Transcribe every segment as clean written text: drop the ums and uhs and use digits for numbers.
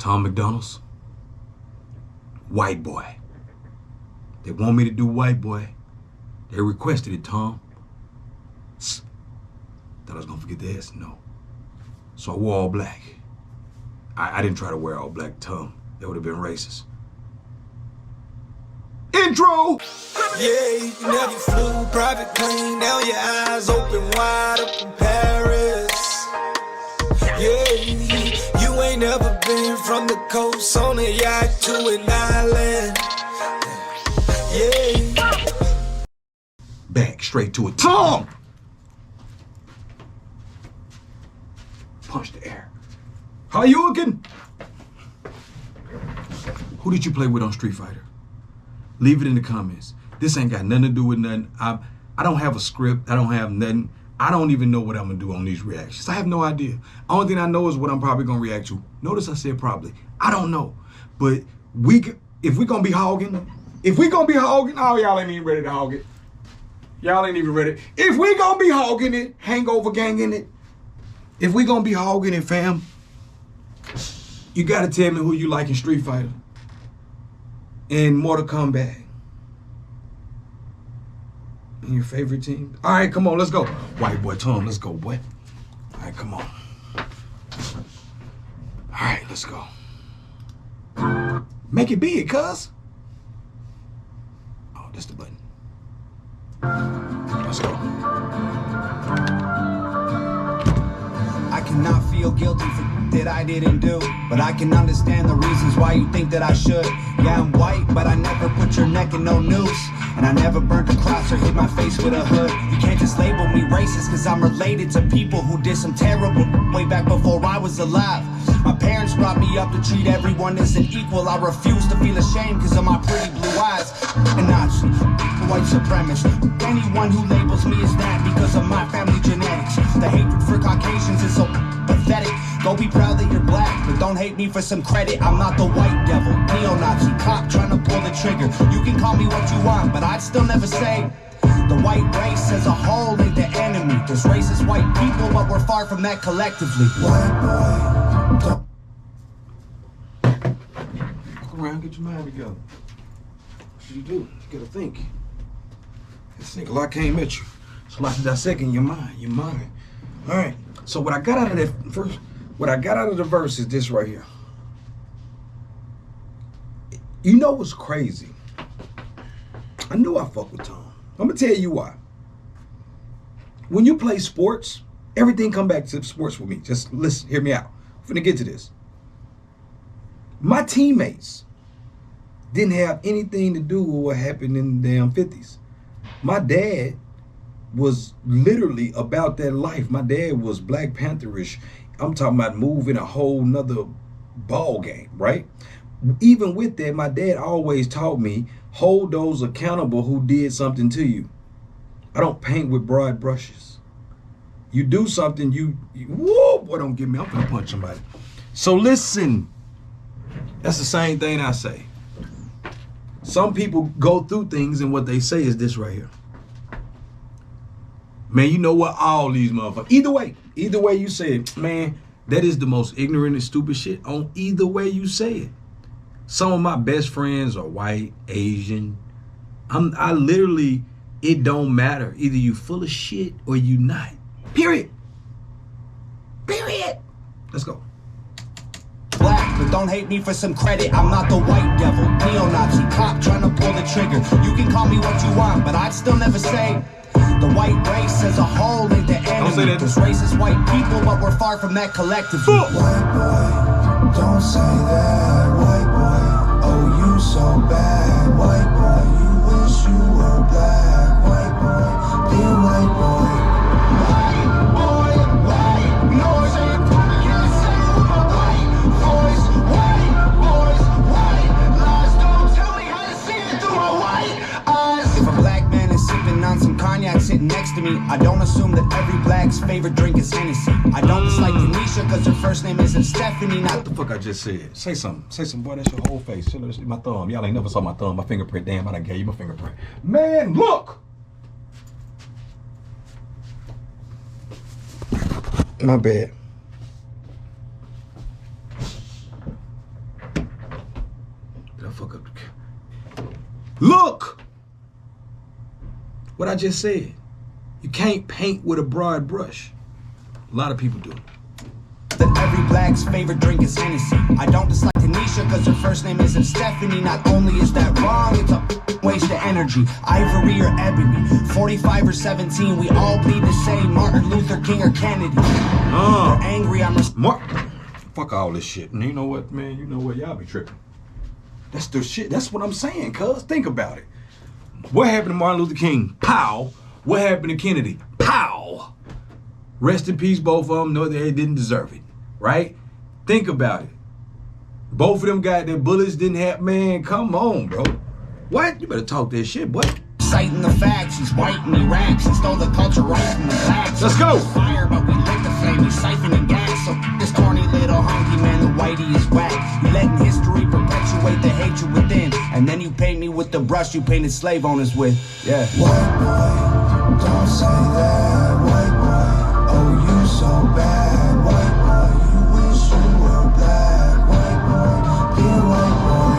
Tom McDonald's, White Boy. They want me to do White Boy. They requested it, Tom. Thought I was gonna forget the S, no. So I wore all black. I didn't try to wear all black, Tom. That would have been racist. Intro! Yeah, you never flew private plane, now your eyes open wide up in Paris. Yeah, you ain't never been from the coast on a yacht to an island. Yeah. Back straight to it. Tom! Punch the air. How you looking? Who did you play with on Street Fighter? Leave it in the comments. This ain't got nothing to do with nothing. I don't have a script. I don't have nothing. I don't even know what I'm gonna do on these reactions. I have no idea. Only thing I know is what I'm probably gonna react to. Notice I said probably. I don't know. But if we gonna be hogging, oh, y'all ain't even ready to hog it. Y'all ain't even ready. If we gonna be hogging it, hangover ganging it, if we gonna be hogging it, fam, you gotta tell me who you like in Street Fighter and Mortal Kombat. And your favorite team? All right, come on, let's go. White Boy Tom, let's go, boy. All right, come on. All right, let's go. Make it big, cuz. Oh, that's the button. Let's go. I cannot feel guilty for that I didn't do, but I can understand the reasons why you think that I should. Yeah, I'm white, but I never put your neck in no noose, and I never burnt a cross or hit my face with a hood. You can't just label me racist, cause I'm related to people who did some terrible way back before I was alive. My parents brought me up to treat everyone as an equal. I refuse to feel ashamed cause of my pretty blue eyes. And Nazi, white supremacist, anyone who labels me as that because of my family genetics. The hatred for Caucasians is so pathetic. Go be proud that you're black, but don't hate me for some credit. I'm not the white devil, neo-Nazi cop trying to pull the trigger. You can call me what you want, but I'd still never say the white race as a whole ain't the enemy. There's racist white people, but we're far from that collectively. White boy, don't Walk around, get your mind together. What should you do? You gotta think. This nigga lot came at you. It's a lot to dissect in your mind. All right, so what I got out of that first, what I got out of the verse is this right here. You know what's crazy? I knew I fuck with Tom. I'm gonna tell you why. When you play sports, everything come back to sports with me. Just listen, hear me out. I'm finna get to this. My teammates didn't have anything to do with what happened in the damn 50s. My dad was literally about that life. My dad was Black Pantherish. I'm talking about moving a whole nother ball game, right? Even with that, my dad always taught me, hold those accountable who did something to you. I don't paint with broad brushes. You do something, whoa, boy, don't get me, I'm gonna punch somebody. So listen, that's the same thing I say. Some people go through things and what they say is this right here. Man, you know what? All these motherfuckers, either way you say it, man, that is the most ignorant and stupid shit on either way you say it. Some of my best friends are white, Asian. I literally, it don't matter. Either you full of shit or you not. Period. Let's go. black, but don't hate me for some credit. I'm not the white devil, neo-Nazi cop trying to pull the trigger. You can call me what you want, but I'd still never say the white race as a whole ain't the enemy. There's racist white people, but we're far from that collectively. White boy, don't say that. White boy, oh you so bad. White boy, you wish you were black. White boy, be a white boy. Some cognac sitting next to me. I don't assume that every black's favorite drink is Hennessy. I don't dislike Tanisha because her first name isn't Stephanie. Not what the fuck I just said. Say something, boy. That's your whole face. My thumb. Y'all ain't never saw my thumb, my fingerprint. Damn, I done gave you my fingerprint. Man, look. My bad. fuck up. Look! What I just said. You can't paint with a broad brush. A lot of people do. That every black's favorite drink is Hennessy. I don't dislike Tanisha because her first name isn't Stephanie. Not only is that wrong, it's a waste of energy. Ivory or ebony, 45 or 17, we all bleed the same. Martin Luther King or Kennedy. They're angry, I'm fuck all this shit. And you know what, man? You know what? Y'all be tripping. That's the shit. That's what I'm saying, cuz. Think about it. What happened to Martin Luther King? Pow. What happened to Kennedy? Pow. Rest in peace, both of them. No, they didn't deserve it. Right? Think about it. Both of them got their bullets didn't have, man, come on, bro. What? You better talk that shit, boy. Citing the facts, he's white and he raps. He stole the culture right from the blacks. Let's go. Fire, but we lit the flame. He's siphoning gas. So this corny little hunky man, the whitey is whack. You letting history perpetuate the hatred within. And then you paint me with the brush you painted slave owners with. Yeah. White boy, don't say that. White boy, oh you so bad. White boy, you wish you were black. White boy, be a white boy.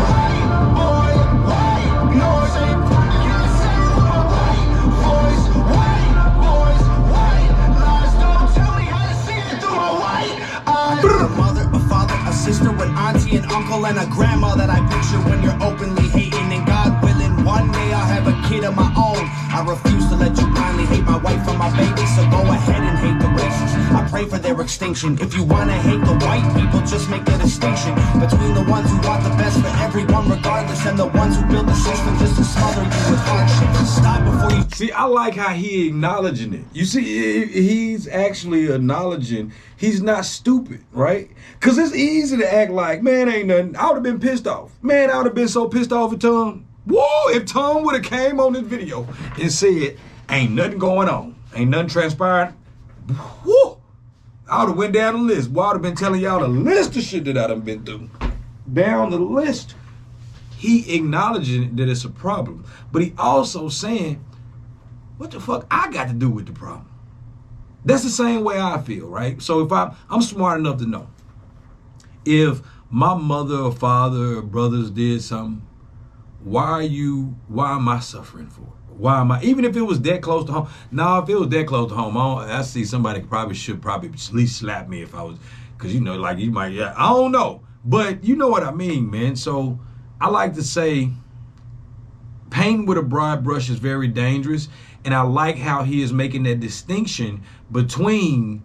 White boy, white noise ain't you say white voice. White boys, white lies. Don't tell me how to see it through my white eyes. A mother, a father, a sister, an auntie, an uncle, and a grandma that I picture when you're openly hating. And God willing, one day I'll have a kid of my own. I refuse to let you blindly hate my wife and my baby, so go ahead and hate the races. I pray for their extinction. If you wanna hate the white people, just make a distinction between the ones who want the best for everyone regardless and the ones who build the system just to smother you with hardship. Stop before you... See, I like how he acknowledging it. You see, he's actually acknowledging he's not stupid, right? Because it's easy to act like, man, ain't nothing. I would have been pissed off. Man, I would have been so pissed off at Tom. Whoa, if Tom would have came on this video and said, ain't nothing going on, ain't nothing transpiring, whoo, I would have went down the list. Boy, I would have been telling y'all the list of shit that I done been through. Down the list. He acknowledging that it's a problem, but he also saying, what the fuck I got to do with the problem? That's the same way I feel, right? So if I'm smart enough to know, if my mother or father or brothers did something, why am I suffering for it? Why am I, even if it was that close to home? Now, if it was that close to home, I see somebody should probably at least slap me if I was, because you know, like you might, yeah, I don't know. But you know what I mean, man. So I like to say painting with a broad brush is very dangerous. And I like how he is making that distinction between,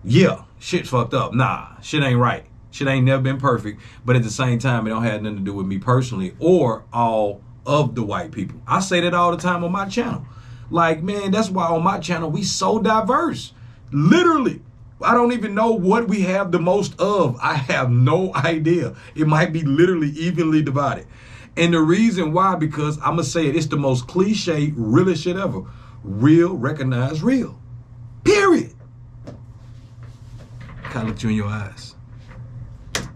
yeah, shit's fucked up. Nah, shit ain't right. Shit ain't never been perfect, but at the same time, it don't have nothing to do with me personally or all of the white people. I say that all the time on my channel. Like, man, that's why on my channel, we so diverse. Literally, I don't even know what we have the most of. I have no idea. It might be literally evenly divided. And the reason why, because I'm going to say it, it's the most cliche, realest shit ever. Real, recognize real. Period. Kind of looked you in your eyes.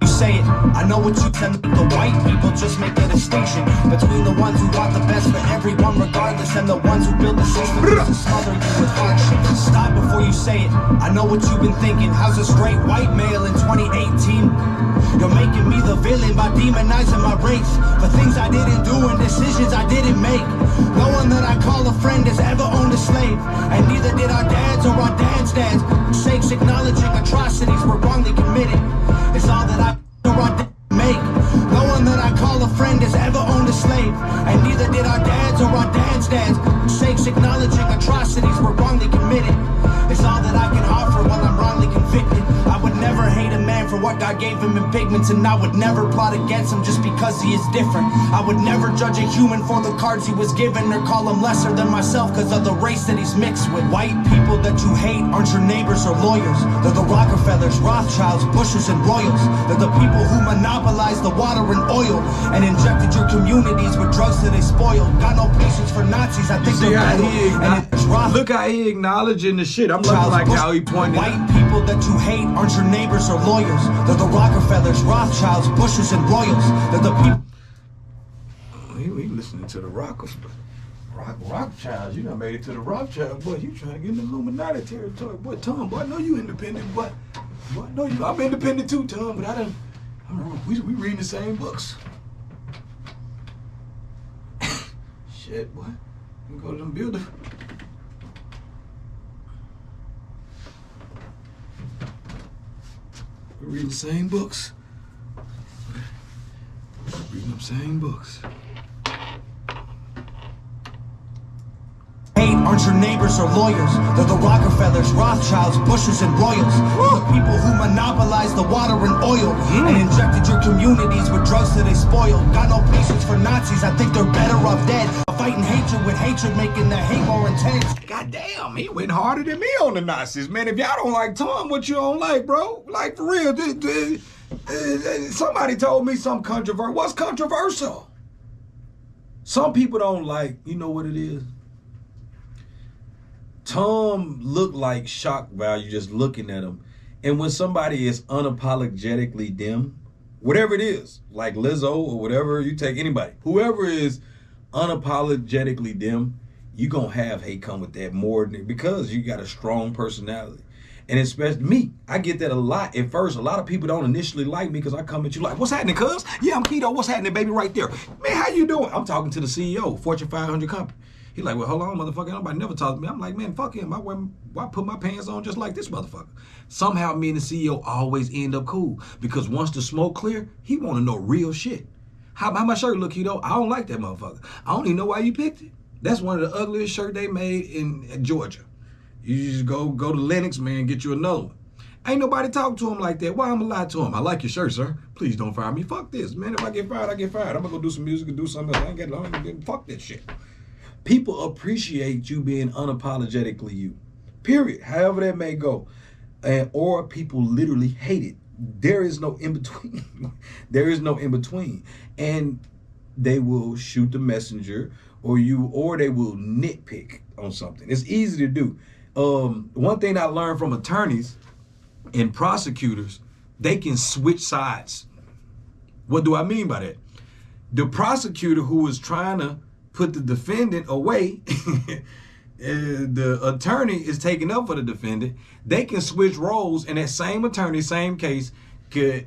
Say it, I know what you tend to the white people, just make a distinction between the ones who want the best for everyone regardless and the ones who build the system just to smother you with hardship. Stop before you say it, I know what you've been thinking. How's a straight white male in 2018? You're making me the villain by demonizing my race for things I didn't do and decisions I didn't make. No one that I call a friend has ever owned a slave, and neither did our dads or our dads' dads. Sakes acknowledging atrocities were wrongly committed. It's all that I make. No one that I call a friend has ever owned a slave, and neither did our dads or our dads' dads. Sakes acknowledging atrocities were wrongly committed. It's all that I can offer while I'm wrongly convicted. I would never hate a man for what God gave him in pigments, and I would never plot against him just because he is different. I would never judge a human for the cards he was given or call him lesser than myself because of the race that he's mixed with. White people that you hate aren't your neighbors or lawyers. They're the Rockefellers, Rothschilds, Bushes, and Royals. They're the people who monopolized the water and oil and injected your communities with drugs that they spoiled. Got no patience for Nazis, I think they're loyal. Look how he acknowledging the shit. I'm looking like how he pointed White people that you hate aren't your neighbors or lawyers. They're the Rockefellers, Rothschilds, Bushes, and Royals. They're the people. We listening to the Rockefellers. Rothschilds, you done made it to the Rothschild, boy. You trying to get in the Illuminati territory, boy. Tom, boy, I know you independent, but boy, I know you. I'm independent too, Tom, but I We reading the same books. Shit, boy. We go to them buildings. We reading the same books. Reading them same books. Aren't your neighbors or lawyers? They're the Rockefellers, Rothschilds, Bushes, and Royals. They're the people who monopolized the water and oil and injected your communities with drugs that they spoiled. Got no patience for Nazis, I think they're better off dead. Fighting hatred with hatred, making the hate more intense. God damn, he went harder than me on the Nazis, man. If y'all don't like Tom, what you don't like, bro? Like, for real, somebody told me something controversial. What's controversial? Some people don't like, you know what it is? Tom looked like shock value just looking at him. And when somebody is unapologetically them, whatever it is, like Lizzo or whatever, you take anybody, whoever is unapologetically them, you gonna have hate come with that more than because you got a strong personality. And especially me, I get that a lot. At first, a lot of people don't initially like me because I come at you like, what's happening, cuz? Yeah, I'm Kito. What's happening, baby, right there? Man, how you doing? I'm talking to the CEO, Fortune 500 company. He like, well, hold on, motherfucker. Nobody never talked to me. I'm like, man, fuck him. Why put my pants on just like this motherfucker? Somehow me and the CEO always end up cool because once the smoke clear, he want to know real shit. How my shirt look, Kito? I don't like that motherfucker. I don't even know why you picked it. That's one of the ugliest shirts they made in Georgia. You just go to Lennox, man, get you another one. Ain't nobody talking to him like that. Why I'm gonna lie to him? I like your shirt, sir. Please don't fire me. Fuck this, man. If I get fired, I get fired. I'm gonna go do some music and do something else. I ain't got long. Fuck that shit. People appreciate you being unapologetically you. Period. However that may go. Or people literally hate it. There is no in between. There is no in between. And they will shoot the messenger or they will nitpick on something. It's easy to do. One thing I learned from attorneys and prosecutors, they can switch sides. What do I mean by that? The prosecutor who is trying to put the defendant away, the attorney is taking up for the defendant. They can switch roles, and that same attorney, same case, could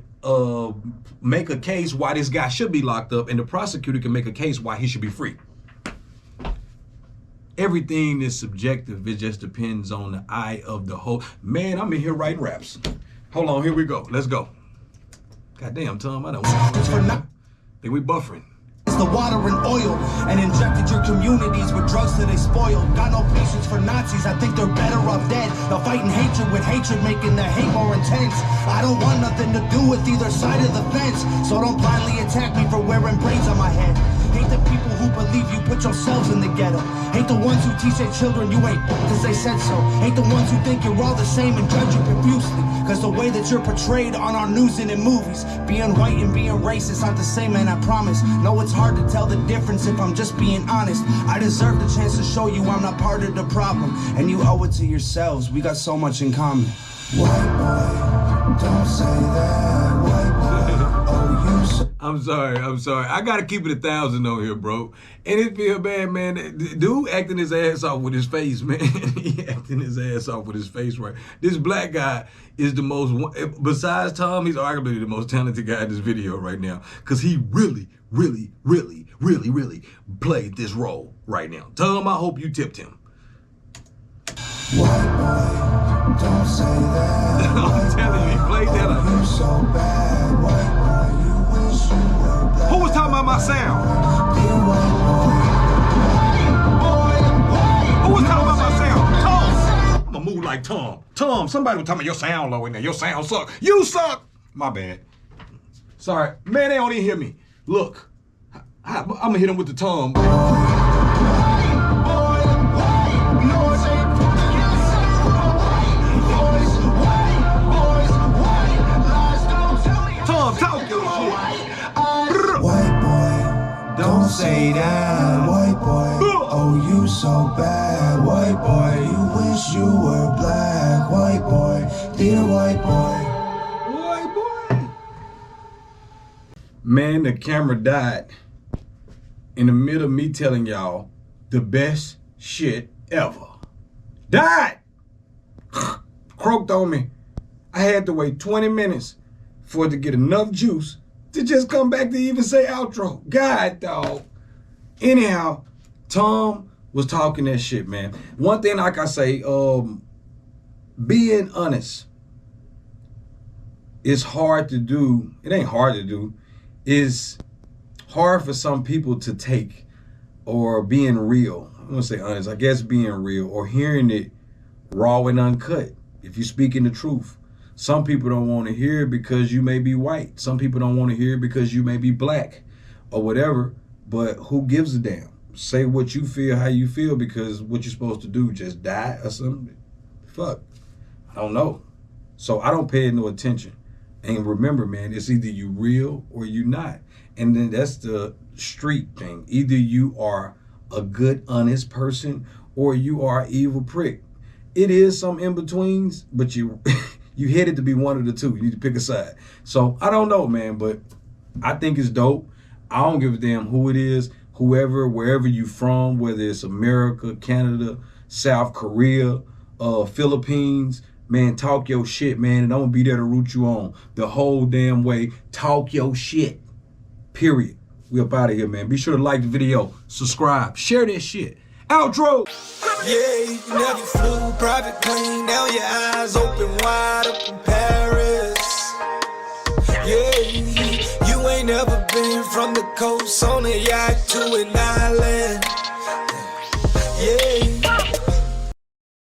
make a case why this guy should be locked up, and the prosecutor can make a case why he should be free. Everything is subjective. It just depends on the eye of the whole. Man, I'm in here writing raps. Hold on, here we go. Let's go. Goddamn, Tom, I don't think we buffering. The water and oil and injected your communities with drugs that they spoiled. Got no patience for Nazis, I think they're better off dead. They're fighting hatred with hatred, making the hate more intense. I don't want nothing to do with either side of the fence, so don't blindly attack me for wearing braids on my head. Hate the people who believe you put yourselves in the ghetto. Hate the ones who teach their children you ain't cause they said so. Hate the ones who think you're all the same and judge you profusely cause the way that you're portrayed on our news and in movies. Being white and being racist aren't the same, man, I promise. No, it's hard to tell the difference if I'm just being honest. I deserve the chance to show you I'm not part of the problem, and you owe it to yourselves. We got so much in common. White boy, don't say that. White boy, oh you so I'm sorry. I gotta keep it 1,000 on here, bro. And it feel bad, man. Dude acting his ass off with his face, man. He acting his ass off with his face, right? This black guy is the most, besides Tom, he's arguably the most talented guy in this video right now. Cause he really played this role right now. Tom, I hope you tipped him. White boy, don't say that. I'm telling you, he played that up. You so bad, white boy, you wish you were black. Who was talking about my sound? Dear white boy. Who was talking about my sound? Tom. I'm gonna move like Tom. Tom, somebody was talking about your sound low in there. Your sound suck. You suck. My bad. Sorry. Man, they don't even hear me. Look, I'm gonna hit him with the Tom. Tom, talk your shit. White boy, don't say that. White boy, oh you so bad. White boy, you wish you were black. White boy, dear white boy. Man, the camera died in the middle of me telling y'all the best shit ever. Died! Croaked on me. I had to wait 20 minutes for it to get enough juice to just come back to even say outro. God, dog. Anyhow, Tom was talking that shit, man. One thing, like I say, being honest is hard to do. It ain't hard to do. It's hard for some people to take, or being real. I'm gonna say honest. I guess being real or hearing it raw and uncut. If you're speaking the truth. Some people don't want to hear it because you may be white. Some people don't want to hear it because you may be black or whatever. But who gives a damn? Say what you feel, how you feel, because what you're supposed to do, just die or something? Fuck. I don't know. So I don't pay no attention. And remember, man, it's either you real or you not. And then that's the street thing. Either you are a good, honest person or you are an evil prick. It is some in-betweens, but you headed to be one of the two. You need to pick a side. So I don't know, man, but I think it's dope. I don't give a damn who it is, whoever, wherever you from, whether it's America, Canada, South Korea, Philippines. Man, talk your shit, man, and I'm gonna be there to root you on the whole damn way. Talk your shit, period. We up out of here, man. Be sure to like the video, subscribe, share that shit. Outro. Yeah, you never flew private plane, now your eyes open wide up in Paris. Yeah, you ain't never been from the coast on a yacht to an island.